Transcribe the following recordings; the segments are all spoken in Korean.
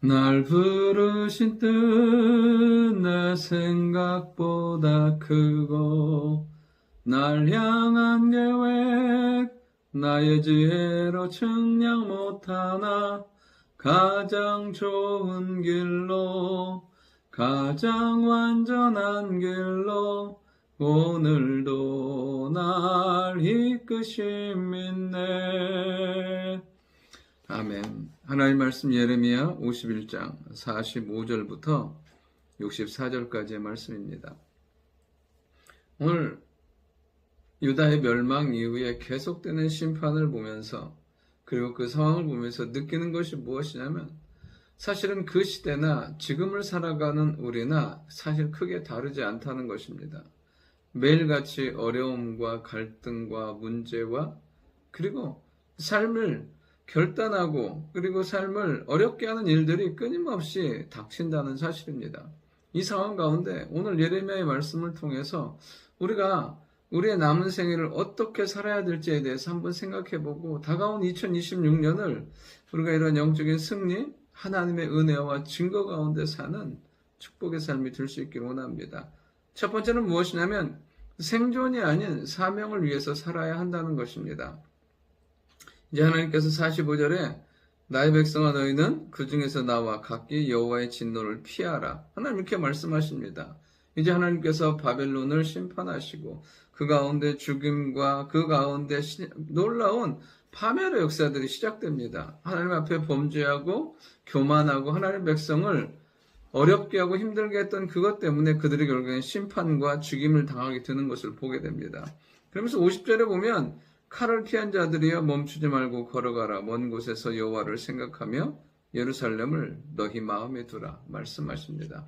날 부르신 뜻 내 생각보다 크고 날 향한 계획 나의 지혜로 측량 못하나 가장 좋은 길로 가장 완전한 길로 오늘도 날 이끄심 있네. 아멘. 하나님 말씀 예레미야 51장 45절부터 64절까지의 말씀입니다. 오늘 유다의 멸망 이후에 계속되는 심판을 보면서 그리고 그 상황을 보면서 느끼는 것이 무엇이냐면 사실은 그 시대나 지금을 살아가는 우리나 사실 크게 다르지 않다는 것입니다. 매일같이 어려움과 갈등과 문제와 그리고 삶을 결단하고 그리고 삶을 어렵게 하는 일들이 끊임없이 닥친다는 사실입니다. 이 상황 가운데 오늘 예레미야의 말씀을 통해서 우리가 우리의 남은 생애를 어떻게 살아야 될지에 대해서 한번 생각해보고 다가온 2026년을 우리가 이런 영적인 승리, 하나님의 은혜와 증거 가운데 사는 축복의 삶이 될 수 있기를 원합니다. 첫 번째는 무엇이냐면 생존이 아닌 사명을 위해서 살아야 한다는 것입니다. 이제 하나님께서 45절에 나의 백성아 너희는 그 중에서 나와 각기 여호와의 진노를 피하라. 하나님 이렇게 말씀하십니다. 이제 하나님께서 바벨론을 심판하시고 그 가운데 죽임과 그 가운데 놀라운 파멸의 역사들이 시작됩니다. 하나님 앞에 범죄하고 교만하고 하나님 백성을 어렵게 하고 힘들게 했던 그것 때문에 그들이 결국엔 심판과 죽임을 당하게 되는 것을 보게 됩니다. 그러면서 50절에 보면 칼을 피한 자들이여 멈추지 말고 걸어가라. 먼 곳에서 여호와를 생각하며 예루살렘을 너희 마음에 두라 말씀하십니다.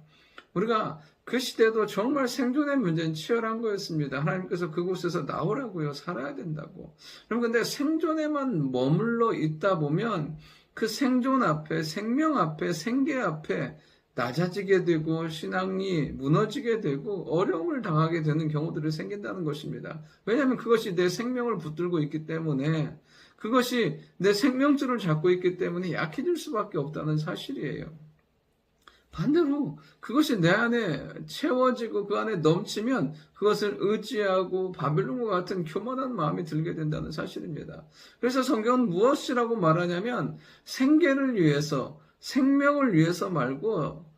우리가 그 시대도 정말 생존의 문제는 치열한 거였습니다. 하나님께서 그곳에서 나오라고요. 살아야 된다고. 여러분 근데 생존에만 머물러 있다 보면 그 생존 앞에 생명 앞에 생계 앞에 낮아지게 되고 신앙이 무너지게 되고 어려움을 당하게 되는 경우들이 생긴다는 것입니다. 왜냐하면 그것이 내 생명을 붙들고 있기 때문에 그것이 내 생명줄을 잡고 있기 때문에 약해질 수밖에 없다는 사실이에요. 반대로 그것이 내 안에 채워지고 그 안에 넘치면 그것을 의지하고 바벨론과 같은 교만한 마음이 들게 된다는 사실입니다. 그래서 성경은 무엇이라고 말하냐면 생계를 위해서 생명을 위해서 말고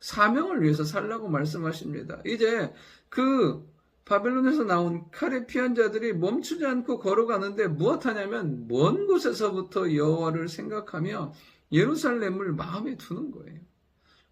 사명을 위해서 살라고 말씀하십니다. 이제 그 바벨론에서 나온 칼에 피한 자들이 멈추지 않고 걸어가는데 무엇하냐면 먼 곳에서부터 여호와를 생각하며 예루살렘을 마음에 두는 거예요.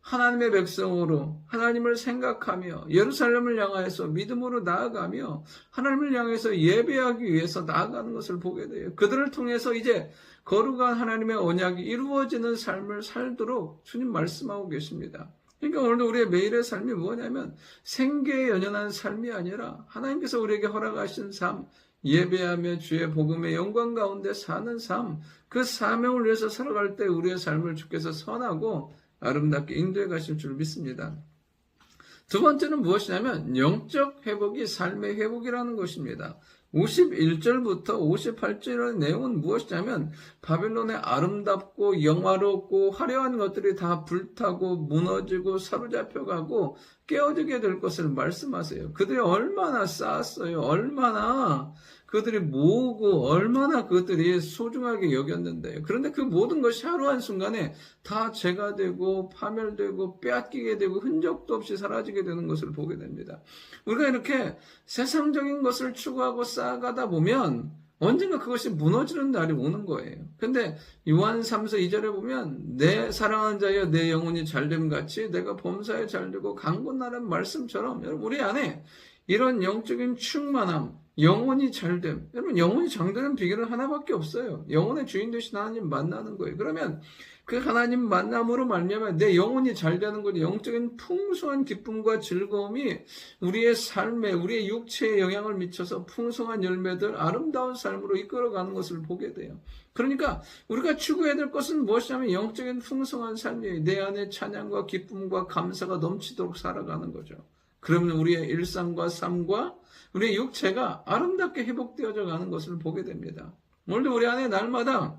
하나님의 백성으로 하나님을 생각하며 예루살렘을 향해서 믿음으로 나아가며 하나님을 향해서 예배하기 위해서 나아가는 것을 보게 돼요. 그들을 통해서 이제 거룩한 하나님의 언약이 이루어지는 삶을 살도록 주님 말씀하고 계십니다. 그러니까 오늘도 우리의 매일의 삶이 뭐냐면 생계에 연연한 삶이 아니라 하나님께서 우리에게 허락하신 삶, 예배하며 주의 복음의 영광 가운데 사는 삶, 그 사명을 위해서 살아갈 때 우리의 삶을 주께서 선하고 아름답게 인도해 가실 줄 믿습니다. 두 번째는 무엇이냐면 영적 회복이 삶의 회복이라는 것입니다. 51절부터 58절의 내용은 무엇이냐면 바벨론의 아름답고 영화롭고 화려한 것들이 다 불타고 무너지고 사로잡혀가고 깨어지게 될 것을 말씀하세요. 그들이 얼마나 쌓았어요. 얼마나 그들이 모으고 얼마나 그것들이 소중하게 여겼는데요. 그런데 그 모든 것이 하루 한순간에 다 재가 되고 파멸되고 빼앗기게 되고 흔적도 없이 사라지게 되는 것을 보게 됩니다. 우리가 이렇게 세상적인 것을 추구하고 쌓아가다 보면 언젠가 그것이 무너지는 날이 오는 거예요. 근데 요한 3서 2절에 보면 내 사랑하는 자여 내 영혼이 잘됨 같이 내가 범사에 잘되고 강건하라는 말씀처럼 여러분 우리 안에 이런 영적인 충만함, 영혼이 잘됨. 여러분 영혼이 장되는 비결은 하나밖에 없어요. 영혼의 주인 되신 하나님 만나는 거예요. 그러면 그 하나님 만남으로 말미암아 내 영혼이 잘되는 거죠. 영적인 풍성한 기쁨과 즐거움이 우리의 삶에 우리의 육체에 영향을 미쳐서 풍성한 열매들 아름다운 삶으로 이끌어가는 것을 보게 돼요. 그러니까 우리가 추구해야 될 것은 무엇이냐면 영적인 풍성한 삶이에요. 내 안에 찬양과 기쁨과 감사가 넘치도록 살아가는 거죠. 그러면 우리의 일상과 삶과 우리의 육체가 아름답게 회복되어져 가는 것을 보게 됩니다. 오늘도 우리 안에 날마다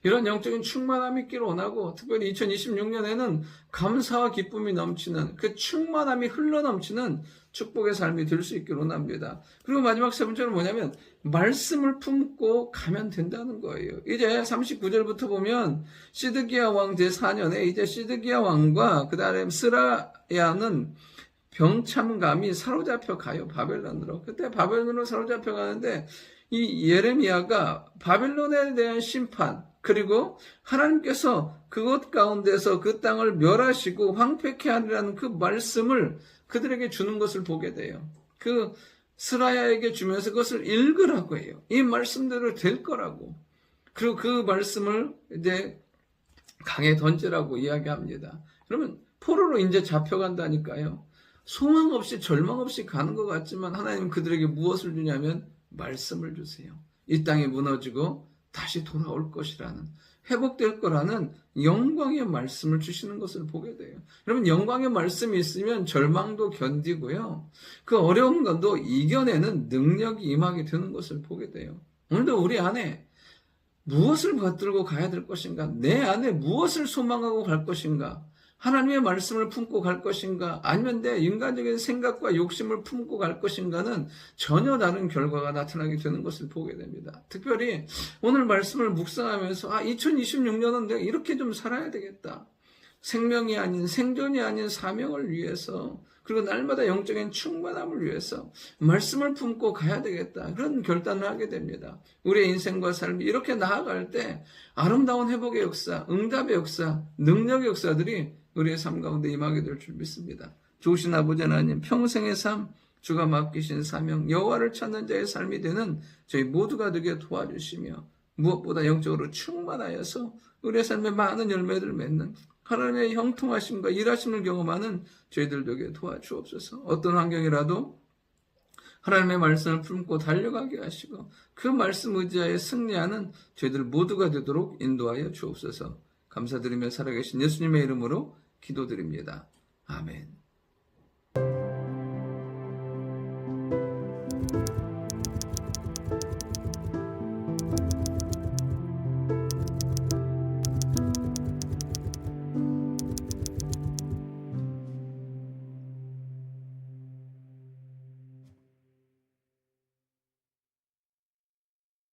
이런 영적인 충만함이 있기를 원하고, 특별히 2026년에는 감사와 기쁨이 넘치는 그 충만함이 흘러넘치는 축복의 삶이 될 수 있기를 원합니다. 그리고 마지막 세 번째는 뭐냐면 말씀을 품고 가면 된다는 거예요. 이제 39절부터 보면 시드기야 왕 제4년에 이제 시드기야 왕과 그 다음에 스라야는 병참감이 사로잡혀 가요. 바벨론으로. 그때 바벨론으로 사로잡혀 가는데 이 예레미야가 바벨론에 대한 심판, 그리고 하나님께서 그곳 가운데서 그 땅을 멸하시고 황폐케 하리라는 그 말씀을 그들에게 주는 것을 보게 돼요. 그 스라야에게 주면서 그것을 읽으라고 해요. 이 말씀대로 될 거라고. 그리고 그 말씀을 이제 강에 던지라고 이야기합니다. 그러면 포로로 이제 잡혀간다니까요. 소망 없이 절망 없이 가는 것 같지만 하나님 그들에게 무엇을 주냐면 말씀을 주세요. 이 땅이 무너지고 다시 돌아올 것이라는, 회복될 거라는 영광의 말씀을 주시는 것을 보게 돼요. 여러분, 영광의 말씀이 있으면 절망도 견디고요, 그 어려운 것도 이겨내는 능력이 임하게 되는 것을 보게 돼요. 오늘도 우리 안에 무엇을 받들고 가야 될 것인가, 내 안에 무엇을 소망하고 갈 것인가, 하나님의 말씀을 품고 갈 것인가, 아니면 내 인간적인 생각과 욕심을 품고 갈 것인가는 전혀 다른 결과가 나타나게 되는 것을 보게 됩니다. 특별히 오늘 말씀을 묵상하면서 2026년은 내가 이렇게 좀 살아야 되겠다. 생명이 아닌, 생존이 아닌 사명을 위해서, 그리고 날마다 영적인 충만함을 위해서 말씀을 품고 가야 되겠다. 그런 결단을 하게 됩니다. 우리의 인생과 삶이 이렇게 나아갈 때 아름다운 회복의 역사, 응답의 역사, 능력의 역사들이 우리의 삶 가운데 임하게 될 줄 믿습니다. 좋으신 아버지 하나님, 평생의 삶, 주가 맡기신 사명, 여호와를 찾는 자의 삶이 되는 저희 모두가 되게 도와주시며, 무엇보다 영적으로 충만하여서 우리의 삶에 많은 열매들을 맺는 하나님의 형통하심과 일하심을 경험하는 저희들 되게 도와주옵소서. 어떤 환경이라도 하나님의 말씀을 품고 달려가게 하시고 그 말씀 의지하에 승리하는 저희들 모두가 되도록 인도하여 주옵소서. 감사드리며 살아계신 예수님의 이름으로 기도드립니다. 아멘.